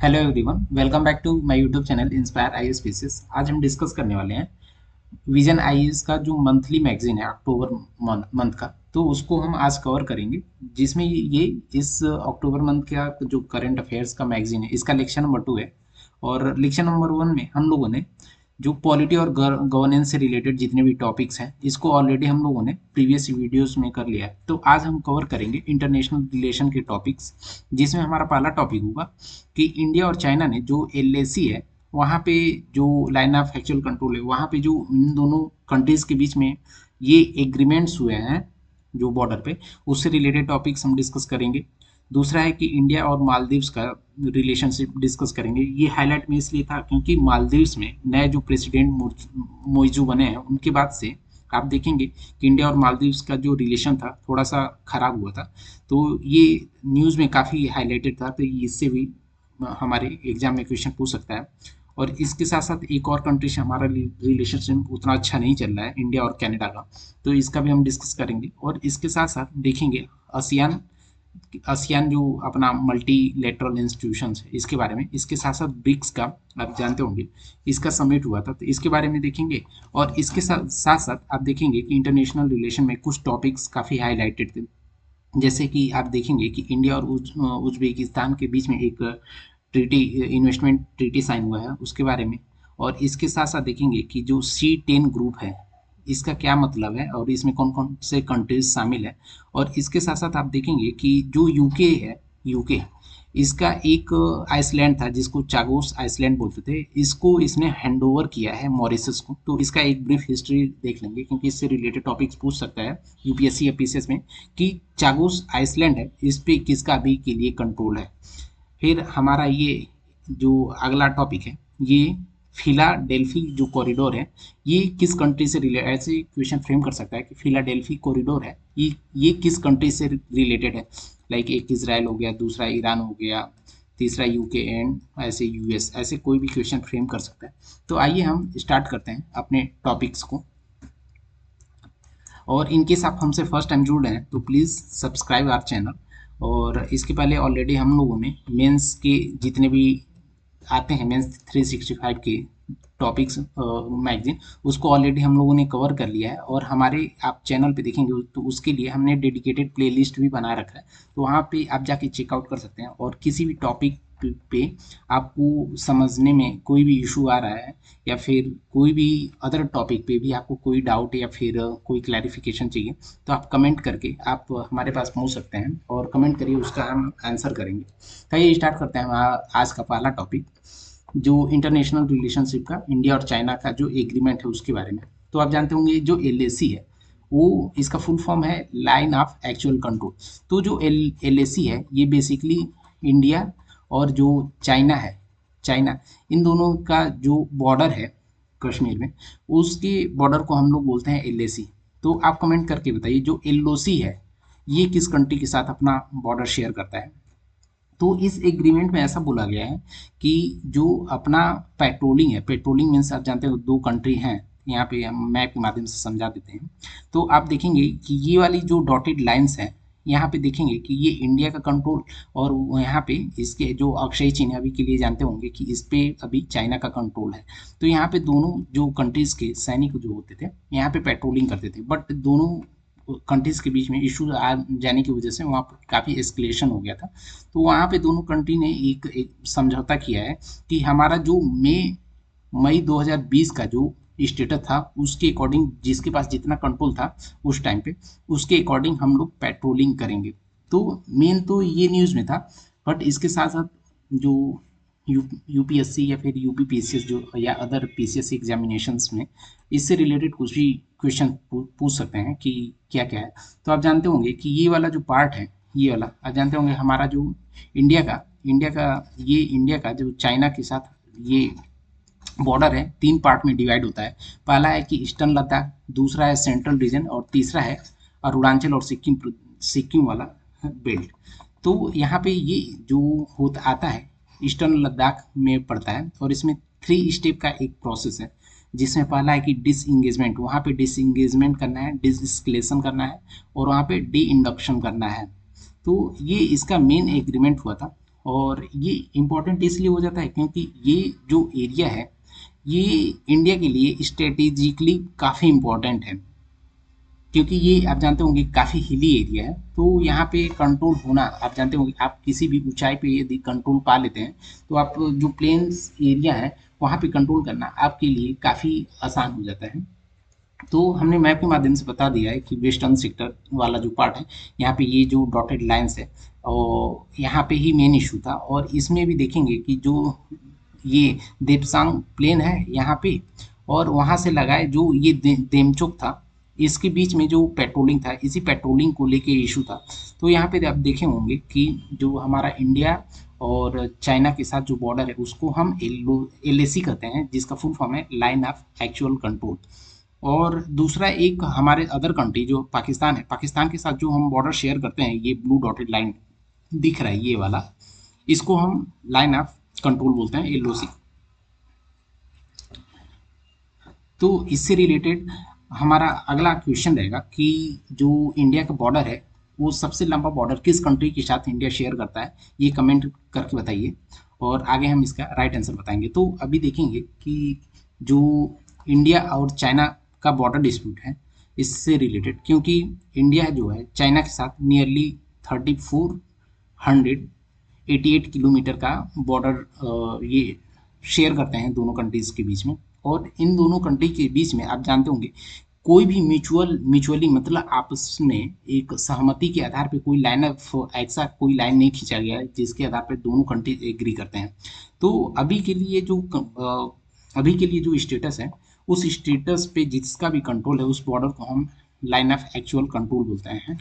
Hello everyone, welcome back to my YouTube channel Inspire IAS PCS. आज हम discuss करने वाले हैं विजन आईएएस का जो मंथली मैगजीन है अक्टूबर मंथ का। तो उसको हम आज कवर करेंगे, जिसमें ये इस अक्टूबर मंथ का जो करंट अफेयर्स का मैगजीन है, इसका लेक्चर नंबर 2 है। और लेक्चर नंबर 1 में हम लोगों ने जो पॉलिटी और गवर्नेंस से रिलेटेड जितने भी टॉपिक्स हैं, इसको ऑलरेडी हम लोगों ने प्रीवियस वीडियोस में कर लिया है। तो आज हम कवर करेंगे इंटरनेशनल रिलेशन के टॉपिक्स, जिसमें हमारा पहला टॉपिक होगा कि इंडिया और चाइना ने जो एलएसी है, वहाँ पे जो लाइन ऑफ एक्चुअल कंट्रोल है, वहाँ पे जो इन दोनों कंट्रीज के बीच में ये एग्रीमेंट्स हुए हैं जो बॉर्डर पे, उससे रिलेटेड टॉपिक्स हम डिस्कस करेंगे। दूसरा है कि इंडिया और मालदीव्स का रिलेशनशिप डिस्कस करेंगे। ये हाईलाइट में इसलिए था क्योंकि मालदीव्स में नए जो प्रेसिडेंट मोइजू बने हैं, उनके बाद से आप देखेंगे कि इंडिया और मालदीव्स का जो रिलेशन था थोड़ा सा खराब हुआ था। तो ये न्यूज़ में काफ़ी हाईलाइटेड था, तो इससे भी हमारे एग्जाम में क्वेश्चन पूछ सकता है। और इसके साथ साथ एक और कंट्री से हमारा रिलेशनशिप उतना अच्छा नहीं चल रहा है, इंडिया और कनाडा का। तो इसका भी हम डिस्कस करेंगे। और इसके साथ साथ देखेंगे आसियान आसियान जो अपना मल्टीलेटरल इंस्टीट्यूशंस है, इसके बारे में। इसके साथ साथ ब्रिक्स का, आप जानते होंगे, इसका समिट हुआ था, तो इसके बारे में देखेंगे। और इसके साथ साथ साथ आप देखेंगे कि इंटरनेशनल रिलेशन में कुछ टॉपिक्स काफ़ी हाईलाइटेड थे। जैसे कि आप देखेंगे कि इंडिया और उज्बेकिस्तान के बीच में एक ट्रीटी, इन्वेस्टमेंट ट्रीटी साइन हुआ है, उसके बारे में। और इसके साथ साथ देखेंगे कि जो C10 ग्रुप है, इसका क्या मतलब है और इसमें कौन कौन से कंट्रीज शामिल है। और इसके साथ साथ आप देखेंगे कि जो यूके है, यूके, इसका एक आइसलैंड था जिसको चागोस आइसलैंड बोलते थे, इसको इसने हैंडओवर किया है मॉरिशस को। तो इसका एक ब्रीफ हिस्ट्री देख लेंगे, क्योंकि इससे रिलेटेड टॉपिक्स पूछ सकता है यूपीएससी या पीसीएस में कि चागोस आइसलैंड है, इस पे किसका अभी के लिए कंट्रोल है। फिर हमारा ये जो अगला टॉपिक है, ये फिलाडेल्फी जो कॉरिडोर है, ये किस कंट्री से रिलेटेड, ऐसे क्वेश्चन फ्रेम कर सकता है कि फिलाडेल्फी कॉरिडोर है, ये किस कंट्री से रिलेटेड है। लाइक एक इजराइल हो गया, दूसरा ईरान हो गया, तीसरा यूके एंड ऐसे यूएस, ऐसे कोई भी क्वेश्चन फ्रेम कर सकता है। तो आइए हम स्टार्ट करते हैं अपने टॉपिक्स को। और इनकेस आप हमसे फर्स्ट टाइम जुड़ रहे हैं तो प्लीज़ सब्सक्राइब आवर चैनल। और इसके पहले ऑलरेडी हम लोगों ने मेंस के जितने भी आते हैं, मेंस 365 के टॉपिक्स मैगजीन, उसको ऑलरेडी हम लोगों ने कवर कर लिया है। और हमारे आप चैनल पे देखेंगे तो उसके लिए हमने डेडिकेटेड प्लेलिस्ट भी बना रखा है, तो वहाँ पे आप जाके चेकआउट कर सकते हैं। और किसी भी टॉपिक पे आपको समझने में कोई भी इशू आ रहा है, या फिर कोई भी अदर टॉपिक पे भी आपको कोई डाउट या फिर कोई क्लैरिफिकेशन चाहिए, तो आप कमेंट करके आप हमारे पास पहुंच सकते हैं और कमेंट करिए, उसका हम आंसर करेंगे। तो ये स्टार्ट करते हैं हमारा आज का पहला टॉपिक, जो इंटरनेशनल रिलेशनशिप का इंडिया और चाइना का जो एग्रीमेंट है उसके बारे में। तो आप जानते होंगे जो एलएसी है, वो इसका फुल फॉर्म है लाइन ऑफ एक्चुअल कंट्रोल। तो जो एलएसी है, ये बेसिकली इंडिया और जो चाइना है, चाइना, इन दोनों का जो बॉर्डर है कश्मीर में, उसके बॉर्डर को हम लोग बोलते हैं एलएसी। तो आप कमेंट करके बताइए जो एलओसी है, ये किस कंट्री के साथ अपना बॉर्डर शेयर करता है। तो इस एग्रीमेंट में ऐसा बोला गया है कि जो अपना पेट्रोलिंग है, पेट्रोलिंग मीन्स आप जानते हो दो कंट्री हैं, यहाँ पे हम मैप के माध्यम से समझा देते हैं। तो आप देखेंगे कि ये वाली जो डॉटेड लाइंस हैं, यहाँ पे देखेंगे कि ये इंडिया का कंट्रोल, और यहाँ पे इसके जो अक्षय चिन्ह अभी के लिए जानते होंगे कि इस पे अभी चाइना का कंट्रोल है। तो यहाँ पे दोनों जो कंट्रीज के सैनिक जो होते थे, यहाँ पे पेट्रोलिंग करते थे, बट दोनों कंट्रीज के बीच में इशू आ जाने की वजह से वहाँ पर काफ़ी एस्केलेशन हो गया था। तो वहाँ पे दोनों कंट्री ने एक समझौता किया है कि हमारा जो मई 2020 का जो स्टेटस था, उसके अकॉर्डिंग जिसके पास जितना कंट्रोल था उस टाइम पे, उसके अकॉर्डिंग हम लोग पेट्रोलिंग करेंगे। तो मेन तो ये न्यूज़ में था, बट इसके साथ साथ जो यूपीएससी या फिर यूपीपीसीएस जो या अदर पीसीएस एग्जामिनेशंस में इससे रिलेटेड कुछ भी क्वेश्चन पूछ सकते हैं कि क्या क्या है। तो आप जानते होंगे कि ये वाला जो पार्ट है, ये वाला आप जानते होंगे, हमारा जो इंडिया का जो चाइना के साथ ये बॉर्डर है, 3 पार्ट में डिवाइड होता है। पहला है कि ईस्टर्न लद्दाख, दूसरा है सेंट्रल रीजन, और तीसरा है अरुणाचल और सिक्किम वाला बेल्ट। तो यहाँ पे ये जो होता आता है ईस्टर्न लद्दाख में पड़ता है, और इसमें 3 स्टेप का एक प्रोसेस है, जिसमें पहला है कि डिसइंगेजमेंट, वहाँ पे डिसइंगेजमेंट करना है, डिसएस्केलेशन करना है, और वहाँ पे डी इंडक्शन करना है। तो ये इसका मेन एग्रीमेंट हुआ था। और ये इम्पोर्टेंट इसलिए हो जाता है क्योंकि ये जो एरिया है ये इंडिया के लिए स्ट्रेटेजिकली काफ़ी इम्पोर्टेंट है, क्योंकि ये आप जानते होंगे काफ़ी हिली एरिया है। तो यहाँ पे कंट्रोल होना, आप जानते होंगे आप किसी भी ऊंचाई पे यदि कंट्रोल पा लेते हैं तो आप जो प्लेन्स एरिया है वहाँ पे कंट्रोल करना आपके लिए काफ़ी आसान हो जाता है। तो हमने मैप के माध्यम से बता दिया है कि वेस्टर्न सेक्टर वाला जो पार्ट है, यहाँ पे ये जो डॉटेड लाइंस है और यहाँ पे ही मेन इशू था। और इसमें भी देखेंगे कि जो ये देपसांग प्लेन है यहाँ पे, और वहाँ से लगाए जो ये देमचोक था, इसके बीच में जो पेट्रोलिंग था, इसी पेट्रोलिंग को लेके इशू था। तो यहाँ पे आप देखे होंगे कि जो हमारा इंडिया और चाइना के साथ जो बॉर्डर है उसको हम LAC कहते हैं, जिसका फुल फॉर्म है लाइन ऑफ एक्चुअल कंट्रोल। और दूसरा एक हमारे अदर कंट्री जो पाकिस्तान है, पाकिस्तान के साथ जो हम बॉर्डर शेयर करते हैं, ये ब्लू डॉटेड लाइन दिख रहा है ये वाला, इसको हम लाइन ऑफ कंट्रोल बोलते हैं, LOC। तो इससे रिलेटेड हमारा अगला क्वेश्चन रहेगा कि जो इंडिया का बॉर्डर है वो सबसे लंबा बॉर्डर किस कंट्री के साथ इंडिया शेयर करता है, ये कमेंट करके बताइए और आगे हम इसका राइट आंसर बताएंगे। तो अभी देखेंगे कि जो इंडिया और चाइना का बॉर्डर डिस्प्यूट है इससे रिलेटेड, क्योंकि इंडिया जो है चाइना के साथ नियरली 3488 किलोमीटर का बॉर्डर ये शेयर करते हैं दोनों कंट्रीज के बीच में। और इन दोनों कंट्री के बीच में आप जानते होंगे कोई भी म्यूचुअली मतलब आपस में एक सहमति के आधार पे कोई लाइन ऑफ ऐसा कोई लाइन नहीं खींचा गया है जिसके आधार पे दोनों कंट्री एग्री करते हैं। तो अभी के लिए जो स्टेटस है उस स्टेटस पे जिसका भी कंट्रोल है उस बॉर्डर को हम लाइन ऑफ एक्चुअल कंट्रोल बोलते हैं।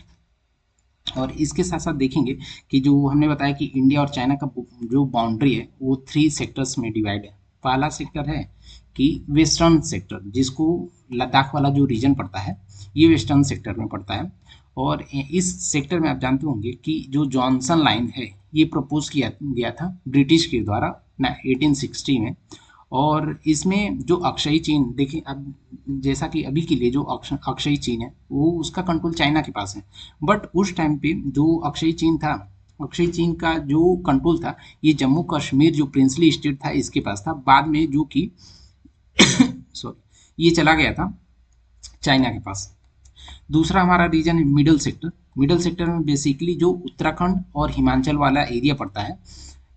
और इसके साथ साथ देखेंगे कि जो हमने बताया कि इंडिया और चाइना का जो बाउंड्री है वो 3 सेक्टर्स में डिवाइड है। पहला सेक्टर है कि वेस्टर्न सेक्टर, जिसको लद्दाख वाला जो रीजन पड़ता है ये वेस्टर्न सेक्टर में पड़ता है। और इस सेक्टर में आप जानते होंगे कि जो जॉनसन लाइन है ये प्रपोज किया गया था ब्रिटिश के द्वारा 1860 में। और इसमें जो अक्षय चीन, देखिए अब जैसा कि अभी के लिए जो अक्षय चीन है वो उसका कंट्रोल चाइना के पास है, बट उस टाइम पे जो अक्षय चीन था, अक्षय चीन का जो कंट्रोल था ये जम्मू कश्मीर जो प्रिंसली स्टेट था इसके पास था, बाद में जो कि सॉरी ये चला गया था चाइना के पास। दूसरा हमारा रीजन है मिडल सेक्टर। मिडल सेक्टर में बेसिकली जो उत्तराखंड और हिमाचल वाला एरिया पड़ता है,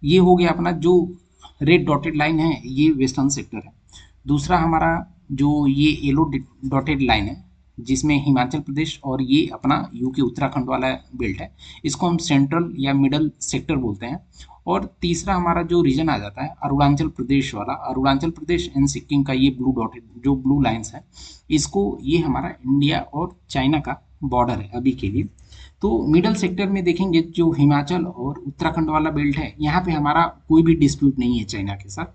ये हो गया अपना जो रेड डॉटेड लाइन है ये वेस्टर्न सेक्टर है। दूसरा हमारा जो ये येलो डॉटेड लाइन है जिसमें हिमाचल प्रदेश और ये अपना यूके उत्तराखंड वाला बेल्ट है, इसको हम सेंट्रल या मिडल सेक्टर बोलते हैं। और तीसरा हमारा जो रीजन आ जाता है अरुणाचल प्रदेश वाला, अरुणाचल प्रदेश एंड सिक्किम का ये ब्लू डॉटेड जो ब्लू लाइन्स है, इसको ये हमारा इंडिया और चाइना का बॉर्डर है अभी के लिए। तो मिडल सेक्टर में देखेंगे जो हिमाचल और उत्तराखंड वाला बेल्ट है यहाँ पे हमारा कोई भी डिस्प्यूट नहीं है चाइना के साथ।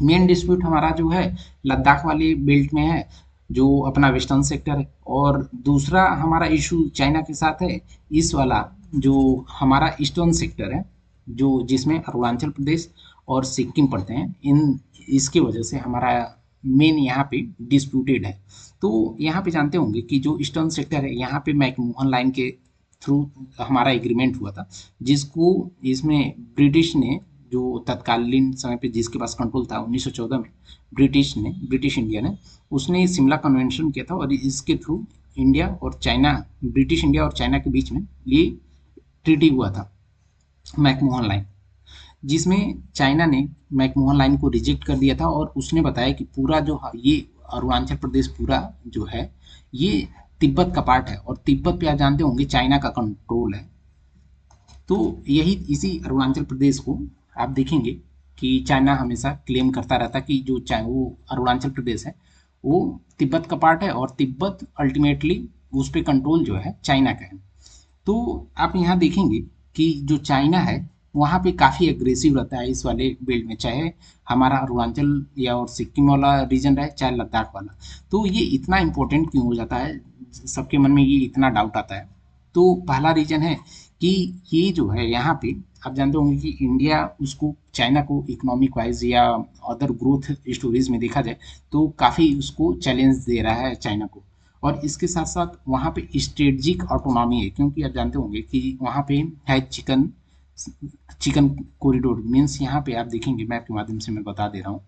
मेन डिस्प्यूट हमारा जो है लद्दाख वाले बेल्ट में है जो अपना वेस्टर्न सेक्टर है। और दूसरा हमारा इशू चाइना के साथ है इस वाला जो हमारा ईस्टर्न सेक्टर है, जो जिसमें अरुणाचल प्रदेश और सिक्किम पड़ते हैं, इन इसके वजह से हमारा मेन यहाँ पे डिस्प्यूटेड है। तो यहाँ पे जानते होंगे कि जो ईस्टर्न सेक्टर है यहाँ पे मैकमोहन लाइन के थ्रू हमारा एग्रीमेंट हुआ था, जिसको इसमें ब्रिटिश ने जो तत्कालीन समय पे जिसके पास कंट्रोल था 1914 में ब्रिटिश इंडिया ने उसने शिमला कन्वेंशन किया था। और इसके थ्रू इंडिया और चाइना, ब्रिटिश इंडिया और चाइना के बीच में ये ट्रीटी हुआ था मैकमोहन लाइन, जिसमें चाइना ने मैकमोहन लाइन को रिजेक्ट कर दिया था और उसने बताया कि पूरा जो ये अरुणाचल प्रदेश पूरा जो है ये तिब्बत का पार्ट है और तिब्बत पे आप जानते होंगे चाइना का कंट्रोल है। तो यही इसी अरुणाचल प्रदेश को आप देखेंगे कि चाइना हमेशा क्लेम करता रहता कि जो वो अरुणाचल प्रदेश है वो तिब्बत का पार्ट है और तिब्बत अल्टीमेटली उस पर कंट्रोल जो है चाइना का है। तो आप यहाँ देखेंगे कि जो चाइना है वहाँ पे काफ़ी एग्रेसिव रहता है इस वाले बेल्ट में, चाहे हमारा अरुणाचल या और सिक्किम वाला रीजन रहे चाहे लद्दाख वाला। तो ये इतना इम्पोर्टेंट क्यों हो जाता है, सबके मन में ये इतना डाउट आता है। तो पहला रीजन है कि ये जो है यहाँ पे आप जानते होंगे कि इंडिया उसको चाइना को इकोनॉमिक वाइज या अदर ग्रोथ स्टोरीज में देखा जाए तो काफ़ी उसको चैलेंज दे रहा है चाइना को। और इसके साथ साथ वहाँ पे स्ट्रेटजिक ऑटोनॉमी है, क्योंकि आप जानते होंगे कि वहाँ पे है चिकन चिकन कॉरिडोर मीन्स यहाँ पे आप देखेंगे, मैप के माध्यम से मैं बता दे रहा हूँ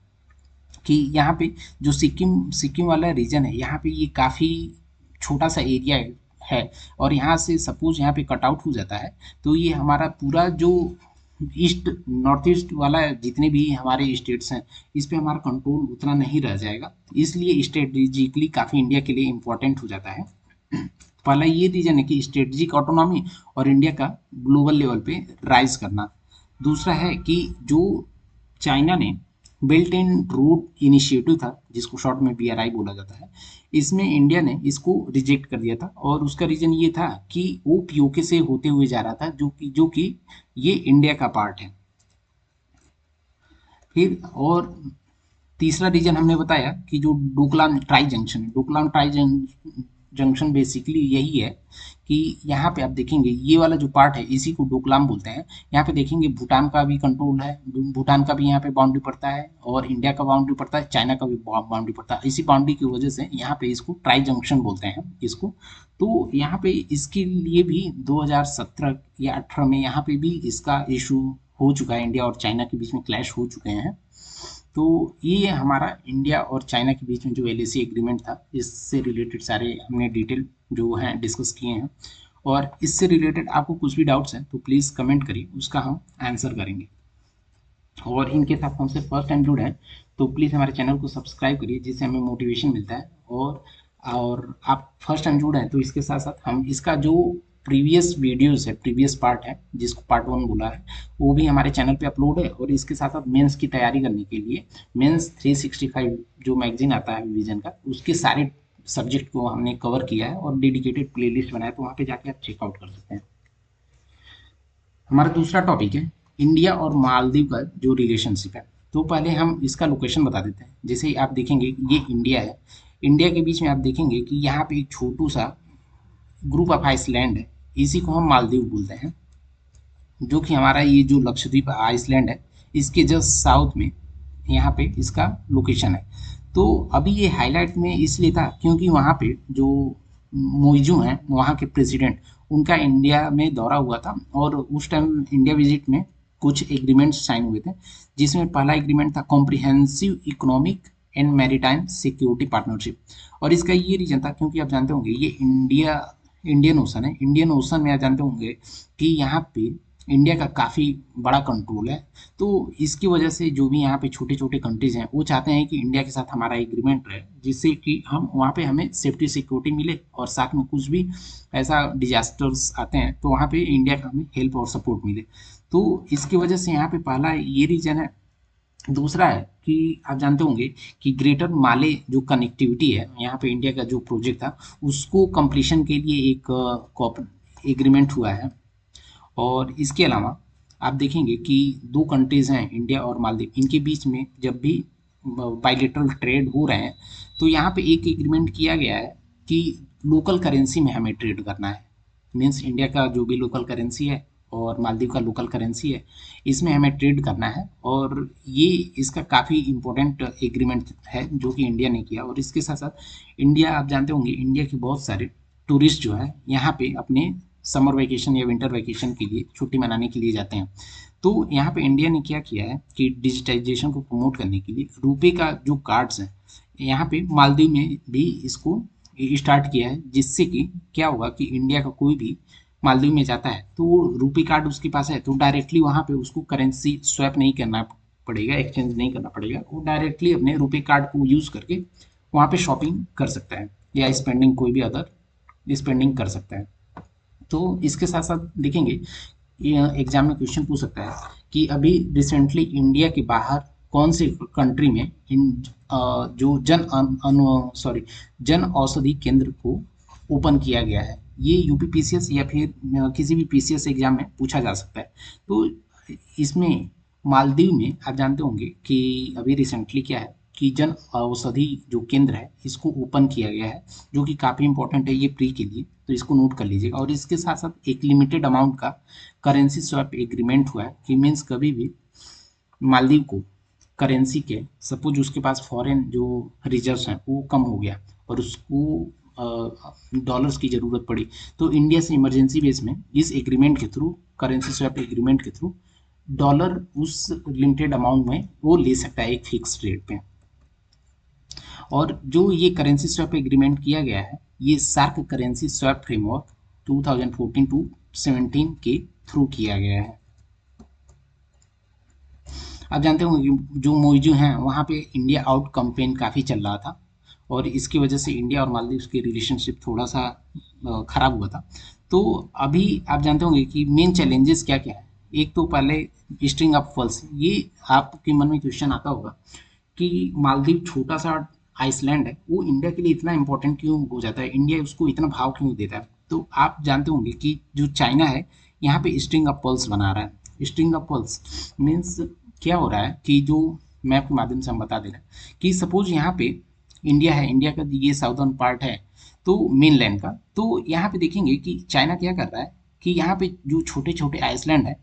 कि यहाँ पे जो सिक्किम सिक्किम वाला रीजन है, यहाँ पे ये काफ़ी छोटा सा एरिया है। और यहाँ से सपोज यहाँ पे कट आउट हो जाता है तो ये हमारा पूरा जो ईस्ट नॉर्थ ईस्ट वाला जितने भी हमारे स्टेट्स हैं, इस पे हमारा कंट्रोल उतना नहीं रह जाएगा। इसलिए स्ट्रेटेजिकली काफ़ी इंडिया के लिए इम्पोर्टेंट हो जाता है। पहला ये रीजन है कि स्ट्रेटेजिक ऑटोनॉमी और इंडिया का ग्लोबल लेवल पे राइज करना। दूसरा है कि जो चाइना ने बेल्ट एंड रोड इनिशिएटिव था, जिसको शॉर्ट में BRI बोला जाता है, इसमें इंडिया ने इसको रिजेक्ट कर दिया था। और उसका रीजन ये था कि वो POK से होते हुए जा रहा था, जो कि ये इंडिया का पार्ट है। फिर और तीसरा रीजन हमने बताया कि जो डोकलाम ट्राई जंक्शन है, डोकलाम ट्राई जंक्शन बेसिकली यही है कि यहाँ पे आप देखेंगे ये वाला जो पार्ट है इसी को डोकलाम बोलते हैं। यहाँ पे देखेंगे भूटान का भी कंट्रोल है, भूटान का भी यहाँ पे बाउंड्री पड़ता है, और इंडिया का बाउंड्री पड़ता है, चाइना का भी बाउंड्री पड़ता है। इसी बाउंड्री की वजह से यहाँ पे इसको ट्राई जंक्शन बोलते हैं इसको। तो यहाँ पे इसके लिए भी 2017 या 18 में यहाँ पे भी इसका इशू हो चुका है, इंडिया और चाइना के बीच में क्लैश हो चुके हैं। तो ये हमारा इंडिया और चाइना के बीच में जो LAC एग्रीमेंट था, इससे रिलेटेड सारे हमने डिटेल जो हैं डिस्कस किए हैं। और इससे रिलेटेड आपको कुछ भी डाउट्स हैं तो प्लीज़ कमेंट करिए, उसका हम आंसर करेंगे। और इनके साथ हमसे फर्स्ट टाइम जुड़े हैं तो प्लीज़ हमारे चैनल को सब्सक्राइब करिए, जिससे हमें मोटिवेशन मिलता है। और आप फर्स्ट टाइम जुड़े हैं तो इसके साथ साथ हम इसका जो प्रीवियस वीडियोस है, प्रीवियस पार्ट है जिसको पार्ट 1 बोला है, वो भी हमारे चैनल पे अपलोड है। और इसके साथ साथ मेंस की तैयारी करने के लिए मेंस 365 जो मैगजीन आता है विजन का, उसके सारे सब्जेक्ट को हमने कवर किया है और डेडिकेटेड प्लेलिस्ट बनाया, तो वहाँ पे जाके आप चेकआउट कर सकते हैं। हमारा दूसरा टॉपिक है इंडिया और मालदीव का जो रिलेशनशिप है। तो पहले हम इसका लोकेशन बता देते हैं। जैसे आप देखेंगे ये इंडिया है, इंडिया के बीच में आप देखेंगे कि यहाँ पे एक छोटू सा ग्रुप ऑफ आइसलैंड है, इसी को हम मालदीव बोलते हैं। जो कि हमारा ये जो लक्षद्वीप आइसलैंड है, इसके जस्ट साउथ में यहाँ पे इसका लोकेशन है। तो अभी ये हाईलाइट में इसलिए था क्योंकि वहाँ पे जो मोइजू हैं वहाँ के प्रेसिडेंट, उनका इंडिया में दौरा हुआ था और उस टाइम इंडिया विजिट में कुछ एग्रीमेंट्स साइन हुए थे, जिसमें पहला एग्रीमेंट था comprehensive economic and maritime security partnership. और इसका ये रीजन था क्योंकि आप जानते होंगे ये इंडियन ओशन है। इंडियन ओशन में आप जानते होंगे कि यहाँ पे इंडिया का काफ़ी बड़ा कंट्रोल है। तो इसकी वजह से जो भी यहाँ पे छोटे छोटे कंट्रीज हैं वो चाहते हैं कि इंडिया के साथ हमारा एग्रीमेंट रहे, जिससे कि हम वहाँ पे हमें सेफ्टी सिक्योरिटी मिले, और साथ में कुछ भी ऐसा डिजास्टर्स आते हैं तो वहाँ पे इंडिया का हमें हेल्प और सपोर्ट मिले। तो इसकी वजह से यहाँ पे पहला ये रीजन है। दूसरा है कि आप जानते होंगे कि ग्रेटर माले जो कनेक्टिविटी है, यहाँ पे इंडिया का जो प्रोजेक्ट था उसको कंप्लीशन के लिए एक एग्रीमेंट हुआ है। और इसके अलावा आप देखेंगे कि दो कंट्रीज हैं इंडिया और मालदीव, इनके बीच में जब भी बाइलेटरल ट्रेड हो रहे हैं तो यहाँ पे एक एग्रीमेंट किया गया है कि लोकल करेंसी में हमें ट्रेड करना है। मीन्स इंडिया का जो भी लोकल करेंसी है और मालदीव का लोकल करेंसी है, इसमें हमें ट्रेड करना है। और ये इसका काफ़ी इम्पोर्टेंट एग्रीमेंट है जो कि इंडिया ने किया। और इसके साथ साथ इंडिया, आप जानते होंगे इंडिया के बहुत सारे टूरिस्ट जो है यहाँ पे अपने समर वैकेशन या विंटर वैकेशन के लिए छुट्टी मनाने के लिए जाते हैं। तो यहाँ पे इंडिया ने क्या किया है कि डिजिटाइजेशन को प्रमोट करने के लिए रुपए का जो कार्ड्स हैं, यहाँ पे मालदीव में भी इसको स्टार्ट किया है, जिससे कि क्या होगा कि इंडिया का कोई भी मालदीव में जाता है तो वो रुपी कार्ड उसके पास है तो डायरेक्टली वहाँ पे उसको करेंसी स्वैप नहीं करना पड़ेगा, एक्सचेंज नहीं करना पड़ेगा। वो डायरेक्टली अपने रुपे कार्ड को यूज़ करके वहाँ पे शॉपिंग कर सकता है या स्पेंडिंग कोई भी अदर स्पेंडिंग कर सकता है। तो इसके साथ साथ देखेंगे एग्जाम में क्वेश्चन पूछ सकता है कि अभी रिसेंटली इंडिया के बाहर कौन से कंट्री में जो जन औषधि केंद्र को ओपन किया गया है। ये UPPCS या फिर किसी भी PCS एग्जाम में पूछा जा सकता है। तो इसमें मालदीव में आप जानते होंगे कि अभी रिसेंटली क्या है कि जन औषधि जो केंद्र है इसको ओपन किया गया है, जो कि काफ़ी इंपॉर्टेंट है ये प्री के लिए, तो इसको नोट कर लीजिएगा। और इसके साथ साथ एक लिमिटेड अमाउंट का करेंसी स्वैप एग्रीमेंट हुआ है कि मीन्स कभी भी मालदीव को करेंसी के सपोज उसके पास फॉरेन जो रिजर्व्स हैं वो कम हो गया और उसको डॉलर्स की ज़रूरत पड़ी, तो इंडिया से इमरजेंसी बेस में इस एग्रीमेंट के थ्रू करेंसी स्वैप एग्रीमेंट के थ्रू डॉलर उस लिमिटेड अमाउंट में वो ले सकता है एक फिक्स रेट पे। और जो ये करेंसी स्वैप एग्रीमेंट किया गया है ये SAARC currency swap framework 2014 to 17 के थ्रू किया गया है। आप जानते होंगे कि जो मौजू हैं वहाँ पे इंडिया आउट कैंपेन काफ़ी चल रहा था और इसकी वजह से इंडिया और मालदीव के रिलेशनशिप थोड़ा सा खराब हुआ था। तो अभी आप जानते होंगे कि मेन चैलेंजेस क्या क्या है। एक तो पहले स्ट्रिंग ऑफ फॉल्स, ये आपके मन में क्वेश्चन आता होगा कि मालदीव छोटा सा आइसलैंड है, वो इंडिया के लिए इतना इंपॉर्टेंट क्यों हो जाता है, इंडिया उसको इतना भाव क्यों देता है। तो आप जानते होंगे कि जो चाइना है यहाँ पे स्ट्रिंग ऑफ पर्ल्स बना रहा है। स्ट्रिंग ऑफ पर्ल्स मीन्स क्या हो रहा है कि जो मैप के माध्यम से हम बता दे रहे हैं कि सपोज यहाँ पे इंडिया है, इंडिया का ये साउदर्न पार्ट है तो मेन लैंड का, तो यहाँ पे देखेंगे कि चाइना क्या कर रहा है कि यहाँ पे जो छोटे छोटे आइसलैंड है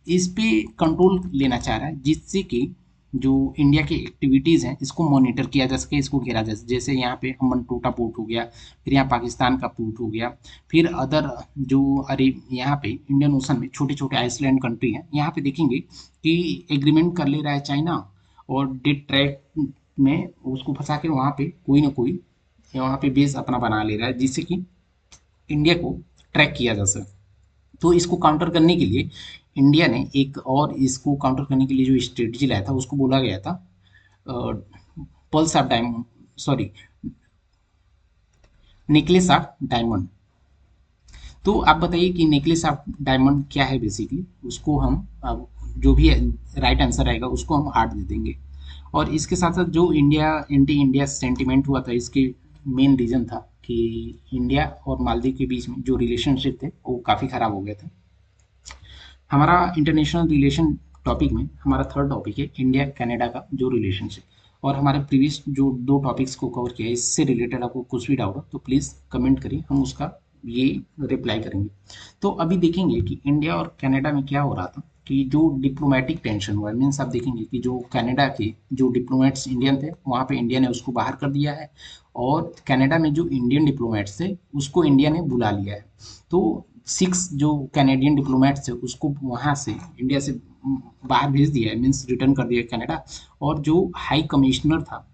इस पे कंट्रोल लेना चाह रहा है, जिससे कि जो इंडिया की एक्टिविटीज़ हैं इसको मॉनिटर किया जा सके, इसको घेरा जा सके। जैसे यहाँ पे अम्बनटोटा पोर्ट हो गया, फिर यहाँ पाकिस्तान का पोर्ट हो गया, फिर अदर जो अरे यहाँ पे इंडियन ओशन में छोटे छोटे आइसलैंड कंट्री हैं, यहाँ पे देखेंगे कि एग्रीमेंट कर ले रहा है चाइना और डेट ट्रैक में उसको फंसा के वहाँ पे कोई ना कोई वहाँ पे बेस अपना बना ले रहा है, जिससे कि इंडिया को ट्रैक किया जा सके। तो इसको काउंटर करने के लिए इंडिया ने एक और इसको काउंटर करने के लिए जो स्ट्रेटजी लाया था उसको बोला गया था pulse of diamond, sorry, necklace of diamond. तो आप बताइए कि नेकलेस ऑफ डायमंड क्या है। बेसिकली उसको हम अब जो भी राइट आंसर आएगा उसको हम हार्ट दे देंगे। और इसके साथ साथ जो इंडिया एंटी इंडिया सेंटिमेंट हुआ था इसके मेन रीज़न था कि इंडिया और मालदीव के बीच में जो रिलेशनशिप थे वो काफ़ी ख़राब हो गए थे। हमारा इंटरनेशनल रिलेशन टॉपिक में हमारा थर्ड टॉपिक है इंडिया कनाडा का जो रिलेशनशिप। और हमारे प्रीवियस जो दो टॉपिक्स को कवर किया है इससे रिलेटेड आपको कुछ भी डाउट हो तो प्लीज़ कमेंट करिए, हम उसका ये रिप्लाई करेंगे। तो अभी देखेंगे कि इंडिया और कनाडा में क्या हो रहा था कि जो डिप्लोमेटिक टेंशन हुआ है, मीन्स आप देखेंगे कि जो कनाडा के जो डिप्लोमेट्स इंडियन थे वहाँ पे इंडिया ने उसको बाहर कर दिया है और कनाडा में जो इंडियन डिप्लोमेट्स थे उसको इंडिया ने बुला लिया है। तो 6 जो कैनेडियन डिप्लोमेट्स थे उसको वहाँ से इंडिया से बाहर भेज दिया है, मीन्स रिटर्न कर दिया है कनाडा। और जो हाई कमिश्नर था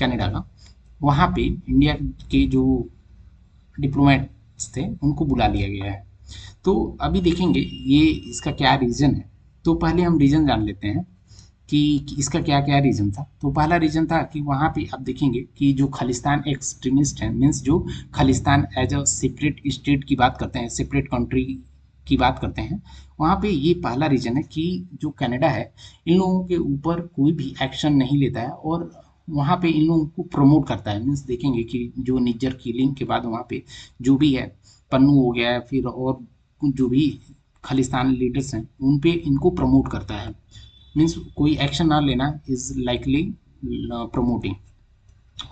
कनाडा का वहाँ पे इंडिया के जो डिप्लोमेट्स थे उनको बुला लिया गया है। तो अभी देखेंगे ये इसका क्या रीज़न है। तो पहले हम रीज़न जान लेते हैं कि इसका क्या क्या रीज़न था। तो पहला रीज़न था कि वहाँ पे आप देखेंगे कि जो खालिस्तान एक्सट्रीमिस्ट हैं, मीन्स जो Khalistan as a separate state की बात करते हैं, सेपरेट कंट्री की बात करते हैं, वहाँ पे ये पहला रीज़न है कि जो कनाडा है इन लोगों के ऊपर कोई भी एक्शन नहीं लेता है और वहाँ पे इन लोगों को प्रमोट करता है। मीन्स देखेंगे कि जो निज्जर किलिंग के बाद वहाँ पे जो भी है पन्नू हो गया फिर और जो भी खालिस्तान लीडर्स हैं उन पे इनको प्रमोट करता है। मीन्स कोई एक्शन ना लेना इज लाइकली प्रमोटिंग।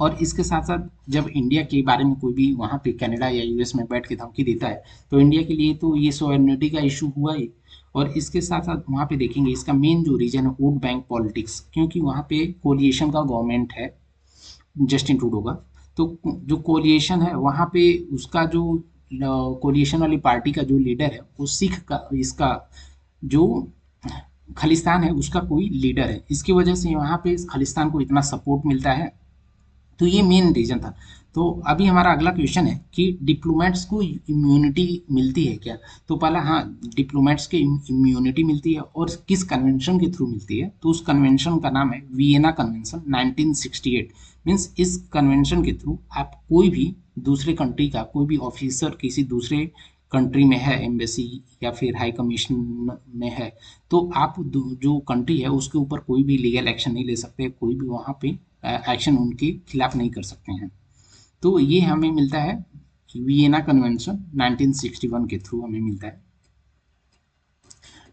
और इसके साथ साथ जब इंडिया के बारे में कोई भी वहाँ पे कनाडा या यूएस में बैठ के धमकी देता है तो इंडिया के लिए तो ये सोवरेनिटी का इशू हुआ ही। और इसके साथ साथ वहाँ पे देखेंगे इसका मेन जो रीजन है वोट बैंक पॉलिटिक्स, क्योंकि वहाँ पे कोलिएशन का गवर्नमेंट है जस्टिन ट्रूडो का। तो जो कोलिएशन है वहाँ पे उसका जो कोलिएशन वाली पार्टी का जो लीडर है वो सिख का इसका जो खालिस्तान है उसका कोई लीडर है, इसकी वजह से वहाँ पे खालिस्तान को इतना सपोर्ट मिलता है। तो ये मेन रीजन था। तो अभी हमारा अगला क्वेश्चन है कि डिप्लोमेट्स को इम्यूनिटी मिलती है क्या। तो पहला हाँ, डिप्लोमेट्स के इम्यूनिटी मिलती है और किस कन्वेंशन के थ्रू मिलती है। तो उस कन्वेंशन का नाम है वियना कन्वेंशन 1968। मीन्स इस कन्वेंशन के थ्रू आप कोई भी दूसरे कंट्री का कोई भी ऑफिसर किसी दूसरे कंट्री में है, एम्बेसी या फिर हाई कमीशन में है, तो आप जो कंट्री है उसके ऊपर कोई भी लीगल एक्शन नहीं ले सकते, कोई भी वहाँ पे एक्शन उनके खिलाफ नहीं कर सकते हैं। तो ये हमें मिलता है वियना कन्वेंशन 1961 के थ्रू हमें मिलता है।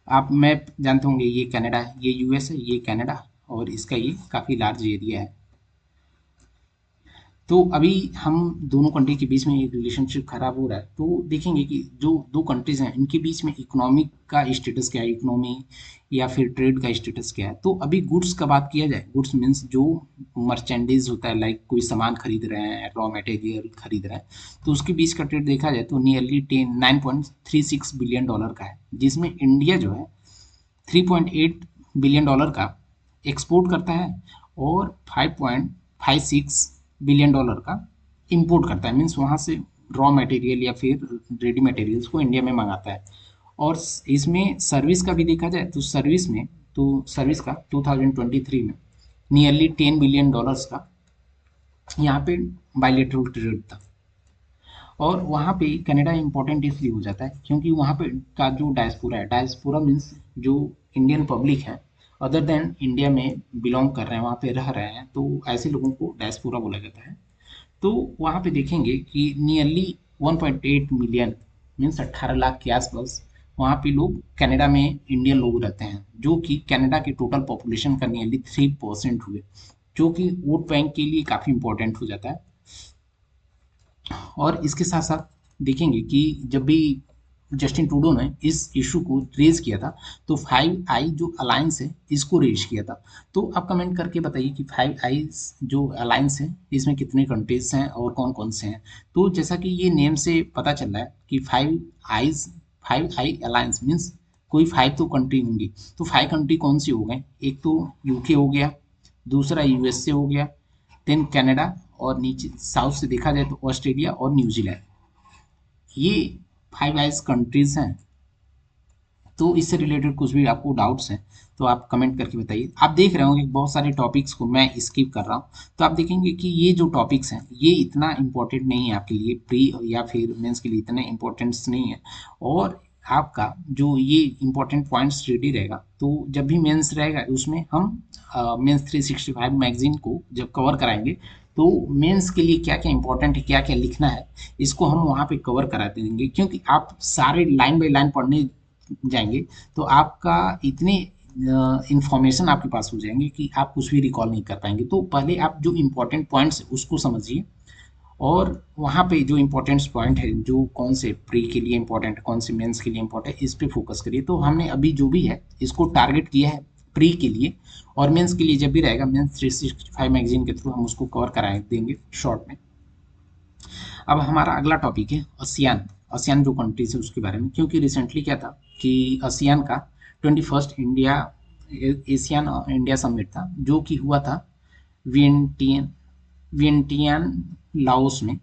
आप मैप जानते होंगे ये कनाडा है, ये यूएस है, ये कनाडा और इसका ये काफ़ी लार्ज एरिया है। तो अभी हम दोनों कंट्री के बीच में एक रिलेशनशिप खराब हो रहा है, तो देखेंगे कि जो दो कंट्रीज हैं इनके बीच में इकोनॉमिक का स्टेटस क्या है, इकोनॉमी या फिर ट्रेड का स्टेटस क्या है। तो अभी गुड्स का बात किया जाए, गुड्स मीन्स जो मर्चेंडाइज होता है, लाइक कोई सामान खरीद रहे हैं, रॉ मटेरियल खरीद रहे हैं, तो उसके बीच का ट्रेड देखा जाए तो नियरली 9.36 बिलियन डॉलर का है, जिसमें इंडिया जो है 3.8 बिलियन डॉलर का एक्सपोर्ट करता है और 5.56 बिलियन डॉलर का इंपोर्ट करता है, मीन्स वहाँ से रॉ मटेरियल या फिर रेडी मटेरियल्स को इंडिया में मंगाता है। और इसमें सर्विस का भी देखा जाए तो सर्विस का 2023 में नियरली 10 बिलियन डॉलर्स का यहाँ पे बायलेटरल ट्रेड था। और वहाँ पे कनाडा इंपॉर्टेंट इसलिए हो जाता है क्योंकि वहाँ पे का जो डायस्पोरा है, डायस्पोरा मीन्स जो इंडियन पब्लिक है अदर देन इंडिया में बिलोंग कर रहे हैं, वहाँ पे रह रहे हैं, तो ऐसे लोगों को डायस्पोरा बोला जाता है। तो वहाँ पे देखेंगे कि नियरली 1.8 मिलियन मीन्स 18 लाख के आसपास वहाँ पे लोग कनाडा में इंडियन लोग रहते हैं, जो कि कनाडा के टोटल पॉपुलेशन का नियरली 3% हुए, जो कि वोट बैंक के लिए काफ़ी इंपॉर्टेंट हो जाता है। और इसके साथ साथ देखेंगे कि जब भी जस्टिन ट्रूडो ने इस इशू को रेज किया था, तो 5 आई जो अलायंस है इसको रेज किया था। तो आप कमेंट करके बताइए कि 5 आई जो अलायंस है इसमें कितने कंट्रीज हैं और कौन कौन से हैं। तो जैसा कि ये नेम से पता चल रहा है कि 5 आई अलायंस मीन्स कोई 5 तो कंट्री होंगी। तो 5 कंट्री कौन सी हो गए, एक तो यूके हो गया, दूसरा यूएसए हो गया, देन कनाडा, और नीचे साउथ से देखा जाए तो ऑस्ट्रेलिया और न्यूजीलैंड, ये 5 आइज कंट्रीज हैं। तो इससे रिलेटेड कुछ भी आपको डाउट्स हैं तो आप कमेंट करके बताइए। आप देख रहे होंगे बहुत सारे टॉपिक्स को मैं स्किप कर रहा हूँ, तो आप देखेंगे कि ये जो टॉपिक्स हैं ये इतना इंपॉर्टेंट नहीं है आपके लिए, प्री या फिर मेंस के लिए इतने इंपॉर्टेंट्स नहीं है। और आपका जो ये इंपॉर्टेंट पॉइंट्स रेडी रहेगा, तो जब भी मेंस रहेगा उसमें हम मेंस 365 मैगजीन को जब कवर कराएंगे, तो मेंस के लिए क्या क्या इंपॉर्टेंट है, क्या क्या लिखना है, इसको हम वहाँ पे कवर करा देंगे। क्योंकि आप सारे लाइन बाय लाइन पढ़ने जाएंगे तो आपका इतने इंफॉर्मेशन आपके पास हो जाएंगे कि आप कुछ भी रिकॉल नहीं कर पाएंगे। तो पहले आप जो इंपॉर्टेंट पॉइंट्स उसको समझिए, और वहाँ पे जो इंपॉर्टेंट पॉइंट है, जो कौन से प्री के लिए इंपॉर्टेंट, कौन से मेंस के लिए इंपॉर्टेंट, इस पे फोकस करिए। तो हमने अभी जो भी है इसको टारगेट किया है प्री के लिए, और मेंस के लिए जब भी रहेगा मेंस 365 मैगजीन के थ्रू हम उसको कवर करा देंगे शॉर्ट में। अब हमारा अगला टॉपिक है आसियान। आसियान जो कंट्रीज है उसके बारे में, क्योंकि रिसेंटली क्या था कि आसियान का 21st India Asian India summit था, जो कि हुआ था वियंटियन वियंटियान लाओस में।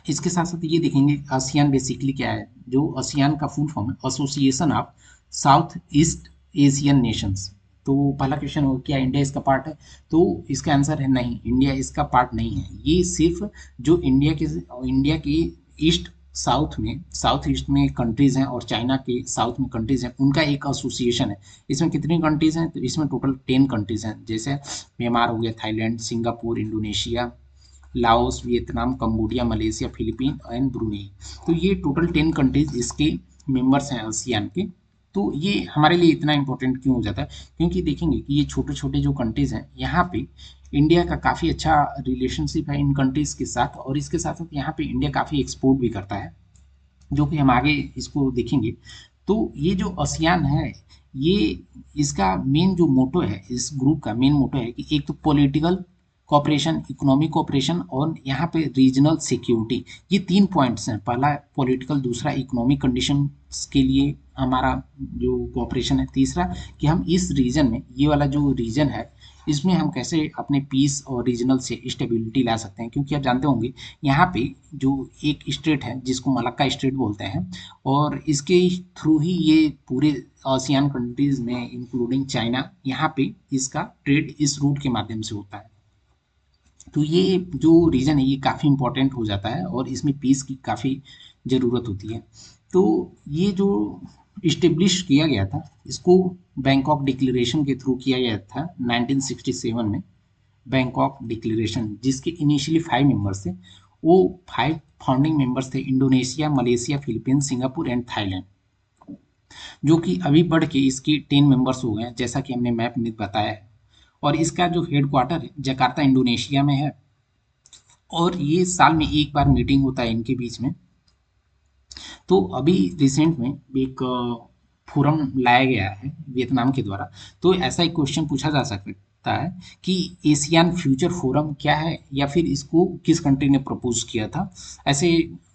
इसके साथ साथ ये देखेंगे आसियान बेसिकली क्या है। जो आसियान का फुल फॉर्म है association of south east Asian Nations. तो पहला क्वेश्चन हो क्या इंडिया इसका पार्ट है, तो इसका आंसर है नहीं, इंडिया इसका पार्ट नहीं है। ये सिर्फ जो इंडिया के ईस्ट साउथ ईस्ट में कंट्रीज हैं और चाइना के साउथ में कंट्रीज हैं, उनका एक एसोसिएशन है। इसमें कितनी कंट्रीज हैं, तो इसमें टोटल 10 कंट्रीज हैं, जैसे म्यांमार हो गया, Thailand, Singapore, Indonesia, Laos, Vietnam, Cambodia, Malaysia, Philippine and Brunei. तो ये टोटल 10 कंट्रीज इसके मेंबर्स हैं आसियान के। तो ये हमारे लिए इतना इंपॉर्टेंट क्यों हो जाता है, क्योंकि देखेंगे कि ये छोटे छोटे जो कंट्रीज हैं यहाँ पे इंडिया का काफ़ी अच्छा रिलेशनशिप है इन कंट्रीज के साथ, और इसके साथ साथ यहाँ पे इंडिया काफ़ी एक्सपोर्ट भी करता है, जो कि हम आगे इसको देखेंगे। तो ये जो आसियान है, ये इसका मेन जो मोटो है, इस ग्रुप का मेन मोटो है कि एक तो पॉलिटिकल कॉपरेशन, इकोनॉमिक कॉपरेशन और यहाँ पे रीजनल सिक्योरिटी, ये 3 पॉइंट्स हैं। पहला पॉलिटिकल, दूसरा इकोनॉमिक कंडीशंस के लिए हमारा जो कॉपरेशन है, तीसरा कि हम इस रीजन में, ये वाला जो रीजन है इसमें हम कैसे अपने पीस और रीजनल से स्टेबिलिटी ला सकते हैं। क्योंकि आप जानते होंगे यहाँ पे जो एक स्टेट है जिसको मलक्का स्टेट बोलते हैं, और इसके थ्रू ही ये पूरे आसियान कंट्रीज में इंक्लूडिंग चाइना, यहाँ पे इसका ट्रेड इस रूट के माध्यम से होता है। तो ये जो रीजन है ये काफ़ी इंपॉर्टेंट हो जाता है और इसमें पीस की काफ़ी ज़रूरत होती है। तो ये जो इस्टेब्लिश किया गया था, इसको बैंकॉक डिक्लेरेशन के थ्रू किया गया था 1967 में। बैंकॉक डिक्लेरेशन, जिसके इनिशियली 5 मेंबर्स थे, वो 5 फाउंडिंग मेंबर्स थे, Indonesia, Malaysia, Philippines, Singapore and Thailand, जो कि अभी बढ़ के इसके 10 मेंबर्स हो गए हैं, जैसा कि हमने मैप में बताया है। और इसका जो हेड क्वार्टर है जकार्ता इंडोनेशिया में है, और ये साल में एक बार मीटिंग होता है इनके बीच में। तो अभी रिसेंट में एक फोरम लाया गया है वियतनाम के द्वारा। तो ऐसा एक क्वेश्चन पूछा जा सकता है कि एशियान फ्यूचर फोरम क्या है, या फिर इसको किस कंट्री ने प्रपोज किया था। ऐसे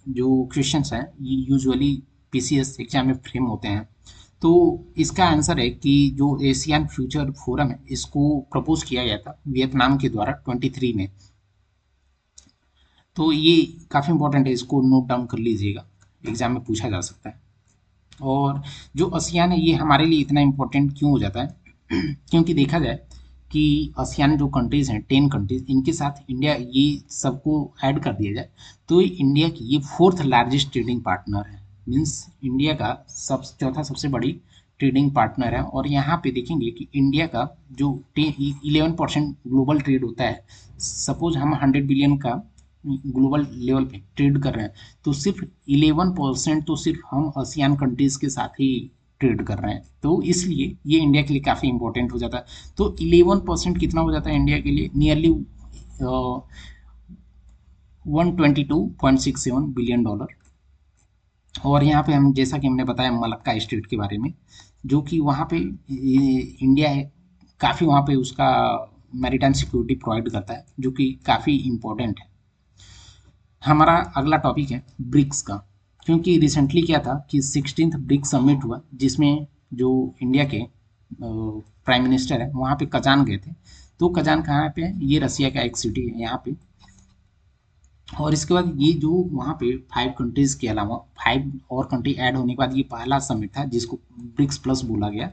जो क्वेश्चंस हैं ये यूजुअली पीसीएस एग्जाम में फ्रेम होते हैं। तो इसका आंसर है कि जो एशियन फ्यूचर फोरम है इसको प्रपोज किया गया था वियतनाम के द्वारा 23 में। तो ये काफ़ी इंपॉर्टेंट है, इसको नोट डाउन कर लीजिएगा, एग्जाम में पूछा जा सकता है। और जो आसियान है ये हमारे लिए इतना इम्पोर्टेंट क्यों हो जाता है क्योंकि देखा जाए कि आसियान जो कंट्रीज़ हैं 10 कंट्रीज, इनके साथ इंडिया ये सबको ऐड कर दिया जाए तो इंडिया की ये फोर्थ लार्जेस्ट ट्रेडिंग पार्टनर है। मीन्स इंडिया का चौथा सबसे बड़ी ट्रेडिंग पार्टनर है। और यहाँ पे देखेंगे कि इंडिया का जो 11% ग्लोबल ट्रेड होता है, सपोज हम 100 बिलियन का ग्लोबल लेवल पे ट्रेड कर रहे हैं, तो सिर्फ 11% तो सिर्फ हम आसियान कंट्रीज के साथ ही ट्रेड कर रहे हैं। तो इसलिए ये इंडिया के लिए काफ़ी इंपॉर्टेंट हो जाता है। तो 11% कितना हो जाता है इंडिया के लिए, नियरली 122.67 बिलियन डॉलर। और यहाँ पे हम जैसा कि हमने बताया मलक्का स्टेट के बारे में, जो कि वहाँ पे इंडिया है काफ़ी, वहाँ पे उसका मैरीटाइम सिक्योरिटी प्रोवाइड करता है, जो कि काफ़ी इम्पोर्टेंट है। हमारा अगला टॉपिक है ब्रिक्स का। क्योंकि रिसेंटली क्या था कि 16th ब्रिक्स समिट हुआ, जिसमें जो इंडिया के प्राइम मिनिस्टर है वहाँ पे कजान गए थे। तो कजान कहाँ पे है, ये रसिया का एक सिटी है यहाँ पे। और इसके बाद ये जो वहाँ पे 5 कंट्रीज के अलावा 5 और कंट्री ऐड होने के बाद ये पहला समिट था जिसको ब्रिक्स प्लस बोला गया।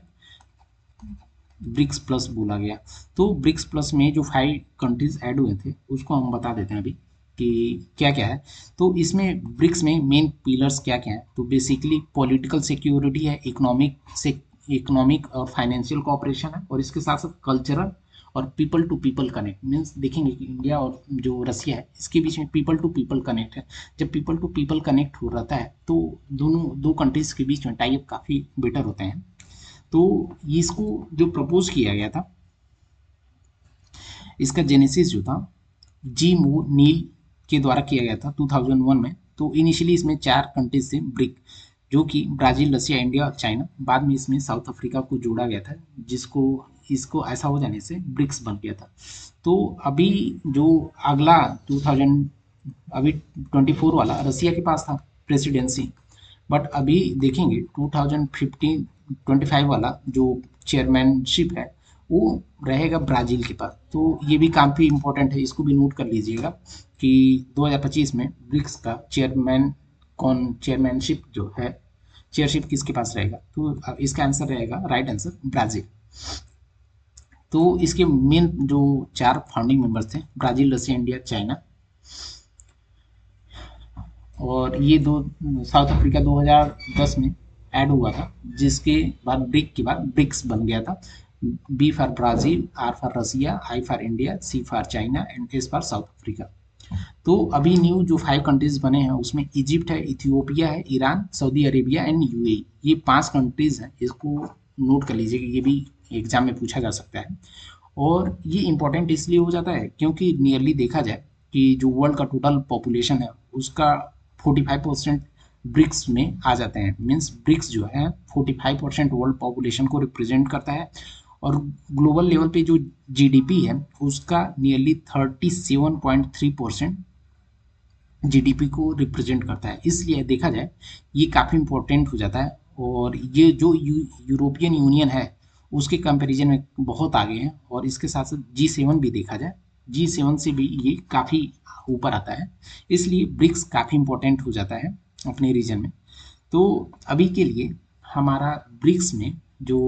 ब्रिक्स प्लस बोला गया। तो ब्रिक्स प्लस में जो 5 कंट्रीज ऐड हुए थे उसको हम बता देते हैं अभी कि क्या क्या है। तो इसमें ब्रिक्स में मेन पिलर्स क्या क्या हैं, तो बेसिकली पॉलिटिकल सिक्योरिटी है, इकोनॉमिक और फाइनेंशियल कोऑपरेशन है, और इसके साथ साथ कल्चरल और people to people connect. Means देखेंगे कि इंडिया और जो रसिया है इसके बीच में पीपल टू पीपल कनेक्ट है। जब पीपल टू पीपल कनेक्ट हो रहता है तो दोनों दो कंट्रीज के बीच में टाइप काफ़ी बेटर होते हैं। तो इसको जो प्रपोज किया गया था, इसका जेनेसिस जो था जी मूर नील के द्वारा किया गया था 2001 में। तो इनिशियली इसमें 4 कंट्रीज थे ब्रिक, जो कि ब्राज़ील, रसिया, इंडिया और चाइना। बाद में इसमें साउथ अफ्रीका को जोड़ा गया था, जिसको इसको ऐसा हो जाने से ब्रिक्स बन गया था। तो अभी जो अगला 2000 अभी 24 वाला रसिया के पास था प्रेसिडेंसी। बट अभी देखेंगे 2025 वाला जो चेयरमैनशिप है वो रहेगा ब्राज़ील के पास। तो ये भी काफ़ी इंपॉर्टेंट है, इसको भी नोट कर लीजिएगा कि 2025 में ब्रिक्स का चेयरमैनशिप जो है, चेयरशिप किसके पास रहेगा, तो इसका आंसर रहेगा, राइट आंसर, ब्राज़ील। तो इसके मेन जो 4 फाउंडिंग मेंबर्स थे, ब्राज़ील, रसिया, इंडिया, चाइना। और ये दो साउथ अफ्रीका 2010 में ऐड हुआ था, जिसके बाद ब्रिक के बाद ब्रिक्स बन गया था। B for Brazil, R for Russia, I for India, C for China and S for South Africa. तो अभी न्यू जो 5 कंट्रीज बने हैं उसमें इजिप्ट है, इथियोपिया है, Iran, Saudi Arabia and UAE. ये 5 कंट्रीज हैं, इसको नोट कर लीजिए कि ये भी एग्जाम में पूछा जा सकता है। और ये इंपॉर्टेंट इसलिए हो जाता है क्योंकि नियरली देखा जाए कि जो वर्ल्ड का टोटल पॉपुलेशन है उसका 45% ब्रिक्स में आ जाते हैं। मीन्स ब्रिक्स जो है 45% वर्ल्ड पॉपुलेशन को रिप्रेजेंट करता है। और ग्लोबल लेवल पे जो जीडीपी है उसका नियरली 37.3% जीडीपी को रिप्रेजेंट करता है। इसलिए देखा जाए ये काफ़ी इंपॉर्टेंट हो जाता है। और ये जो यूरोपियन यूनियन है उसके कंपैरिजन में बहुत आगे हैं। और इसके साथ साथ G7 भी देखा जाए, G7 से भी ये काफ़ी ऊपर आता है। इसलिए ब्रिक्स काफ़ी इंपॉर्टेंट हो जाता है अपने रीजन में। तो अभी के लिए हमारा ब्रिक्स में जो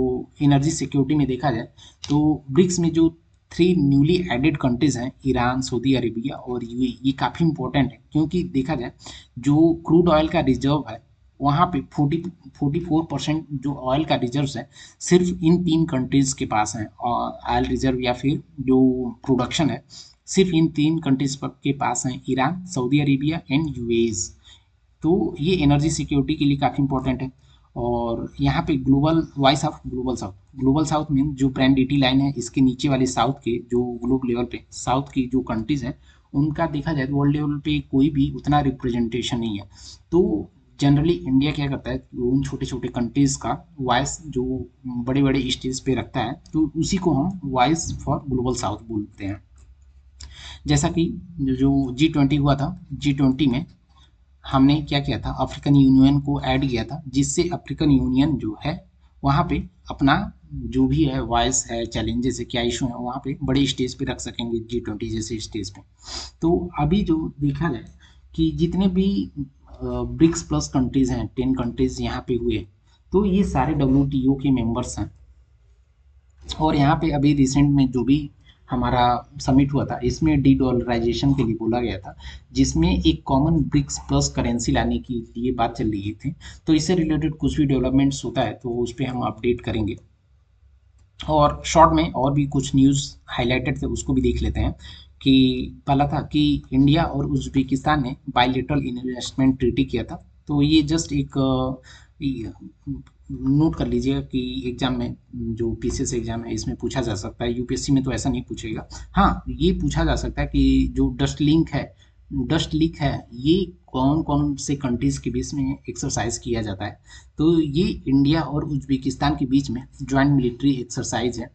एनर्जी सिक्योरिटी में देखा जाए तो ब्रिक्स में जो 3 न्यूली एडेड कंट्रीज हैं, ईरान, सऊदी अरेबिया और यूएई, ये काफ़ी इंपॉर्टेंट है। क्योंकि देखा जाए जो क्रूड ऑयल का रिजर्व है वहाँ पे 44% जो ऑयल का रिजर्व है सिर्फ इन 3 कंट्रीज के पास है। और ऑयल रिजर्व या फिर जो प्रोडक्शन है सिर्फ इन 3 कंट्रीज के पास है, Iran, Saudi Arabia and UAE. तो ये एनर्जी सिक्योरिटी के लिए काफ़ी इंपॉर्टेंट है। और यहाँ पे global voice of global south mean जो ब्रांड डीटी लाइन है इसके नीचे वाले साउथ के जो ग्लोब लेवल पे साउथ की जो कंट्रीज हैं उनका देखा जाए तो वर्ल्ड लेवल पे कोई भी उतना रिप्रेजेंटेशन नहीं है। तो जनरली इंडिया क्या करता है कि उन छोटे छोटे कंट्रीज का वॉइस जो बड़े बड़े स्टेज पे रखता है, तो उसी को हम वॉइस फॉर ग्लोबल साउथ बोलते हैं। जैसा कि जो G20 हुआ था, G20 में हमने क्या किया था, अफ्रीकन यूनियन को ऐड किया था, जिससे अफ्रीकन यूनियन जो है वहाँ पे अपना जो भी है वॉइस है, चैलेंजेस है, क्या इशू है, वहाँ पे बड़े स्टेज पे रख सकेंगे G20 जैसे स्टेज पे। तो अभी जो देखा जाए कि जितने भी ब्रिक्स प्लस कंट्रीज हैं, 10 कंट्रीज यहाँ पे हुए, तो ये सारे WTO के मेंबर्स हैं। और यहाँ पे अभी रिसेंट में जो भी हमारा समिट हुआ था, इसमें डी डॉलराइजेशन के लिए बोला गया था, जिसमें एक कॉमन ब्रिक्स प्लस करेंसी लाने की लिए बात चल रही थी। तो इससे रिलेटेड कुछ भी डेवलपमेंट्स होता है तो उस पर हम अपडेट करेंगे। और शॉर्ट में और भी कुछ न्यूज़ हाईलाइटेड थे, उसको भी देख लेते हैं। कि पहला था कि इंडिया और उज्बेकिस्तान ने बायलैटरल इन्वेस्टमेंट ट्रीटी किया था। तो ये जस्ट एक नोट कर लीजिएगा कि एग्जाम में जो पीसीएस एग्जाम है इसमें पूछा जा सकता है, यूपीएससी में तो ऐसा नहीं पूछेगा। हाँ, ये पूछा जा सकता है कि जो डस्ट लीक है, ये कौन कौन से कंट्रीज के बीच में एक्सरसाइज किया जाता है। तो ये इंडिया और उज्बेकिस्तान के बीच में ज्वाइंट मिलिट्री एक्सरसाइज है।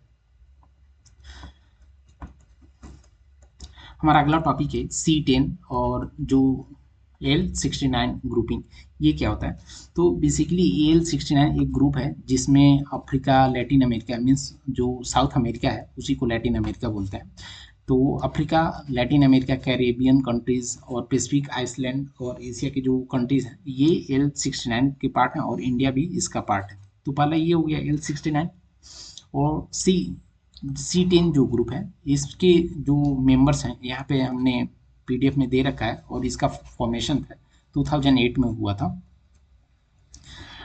हमारा अगला टॉपिक है C10 और जो L69 ग्रुपिंग, ये क्या होता है। तो बेसिकली L69 एक ग्रुप है जिसमें अफ्रीका, लैटिन अमेरिका, मीन्स जो साउथ अमेरिका है उसी को लैटिन अमेरिका बोलते हैं। तो Africa, Latin America, Caribbean countries और पैसिफिक आइसलैंड और एशिया के जो कंट्रीज हैं, ये L69 के पार्ट हैं और इंडिया भी इसका पार्ट है। तो पहला ये हो गया L69। और C10 जो ग्रुप है, इसके जो मेंबर्स हैं यहाँ पे हमने PDF में दे रखा है, और इसका फॉर्मेशन था 2008 में हुआ था।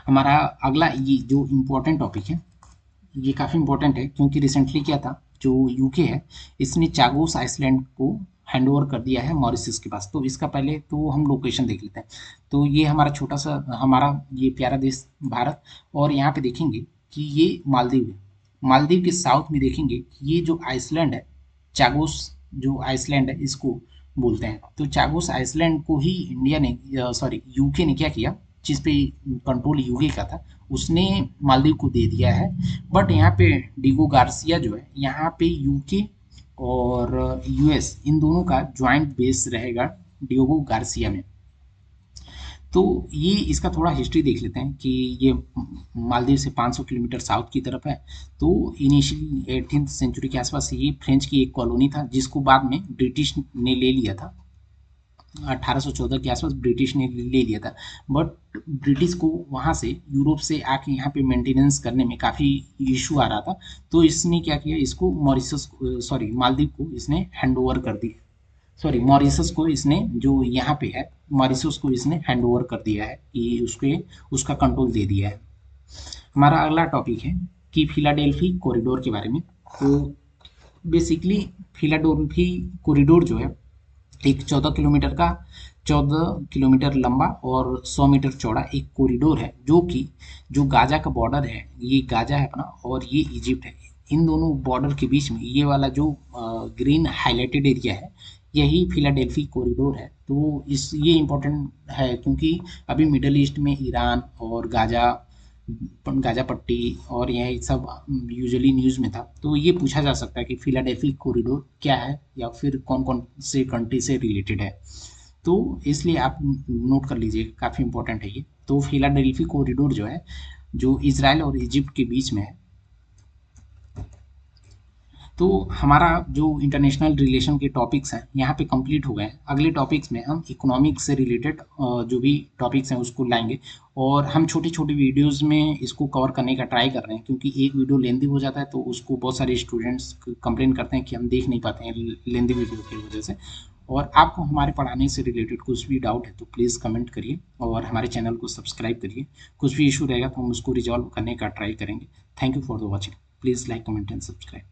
हमारा अगला ये जो इम्पोर्टेंट टॉपिक है, ये काफ़ी इम्पोर्टेंट है क्योंकि रिसेंटली क्या था, जो यूके है इसने चागोस आइसलैंड को हैंड ओवर कर दिया है मॉरिशस के पास। तो इसका पहले तो हम लोकेशन देख लेते हैं। तो ये हमारा छोटा सा, हमारा ये प्यारा देश भारत, और यहाँ पे देखेंगे कि ये मालदीव है। मालदीव के साउथ में देखेंगे कि ये जो आइसलैंड है, चागोस जो आइसलैंड है इसको बोलते हैं। तो चागोस आइसलैंड को ही इंडिया ने, सॉरी यूके ने क्या किया, जिस पे कंट्रोल यूके का था, उसने मालदीव को दे दिया है। बट यहाँ पे डिगो गार्सिया जो है, यहाँ पे यूके और यूएस इन दोनों का ज्वाइंट बेस रहेगा डिगो गार्सिया में। तो ये इसका थोड़ा हिस्ट्री देख लेते हैं कि ये मालदीव से 500 किलोमीटर साउथ की तरफ है। तो इनिशियली 18th सेंचुरी के आसपास ये फ्रेंच की एक कॉलोनी था, जिसको बाद में ब्रिटिश ने ले लिया था। 1814 के आसपास ब्रिटिश ने ले लिया था। बट ब्रिटिश को वहाँ से, यूरोप से आके यहाँ पे मेंटेनेंस करने में काफ़ी इशू आ रहा था। तो इसने क्या किया, इसको मॉरिशस, सॉरी मालदीव को इसने हैंड ओवर कर दिया। सॉरी, मॉरिशस को इसने, जो यहाँ पे है मॉरिशस को इसने हैंड ओवर कर दिया है, कि उसका कंट्रोल दे दिया है। हमारा अगला टॉपिक है कि फिलाडेल्फी कॉरिडोर के बारे में। तो बेसिकली फिलाडेल्फी कॉरिडोर जो है, एक 14 किलोमीटर लंबा और 100 मीटर चौड़ा एक कॉरिडोर है, जो कि जो गाजा का बॉर्डर है, ये गाजा है अपना और ये इजिप्ट है, इन दोनों बॉर्डर के बीच में ये वाला जो ग्रीन हाईलाइटेड एरिया है, यही फिलाडेल्फी कॉरिडोर है। तो ये इम्पोर्टेंट है क्योंकि अभी मिडल ईस्ट में ईरान और गाजा पट्टी और यही सब यूजुअली न्यूज़ में था। तो ये पूछा जा सकता है कि फिलाडेल्फी कॉरिडोर क्या है, या फिर कौन कौन से कंट्री से रिलेटेड है। तो इसलिए आप नोट कर लीजिए, काफ़ी इंपॉर्टेंट है ये। तो फिलाडेल्फी कॉरिडोर जो है, जो इजराइल और इजिप्ट के बीच में है। तो हमारा जो इंटरनेशनल रिलेशन के टॉपिक्स हैं यहाँ पे कंप्लीट हो गए हैं। अगले टॉपिक्स में हम इकोनॉमिक्स से रिलेटेड जो भी टॉपिक्स हैं उसको लाएंगे, और हम छोटी छोटी वीडियोस में इसको कवर करने का ट्राई कर रहे हैं, क्योंकि एक वीडियो लेंदी हो जाता है तो उसको बहुत सारे स्टूडेंट्स कंप्लेन करते हैं कि हम देख नहीं पाते हैं लेंदी वीडियो की वजह से। और आपको हमारे पढ़ाने से रिलेटेड कुछ भी डाउट है तो प्लीज़ कमेंट करिए और हमारे चैनल को सब्सक्राइब करिए। कुछ भी इशू रहेगा तो हम उसको रिजॉल्व करने का ट्राई करेंगे। Thank you for the watching. Please like, comment and subscribe.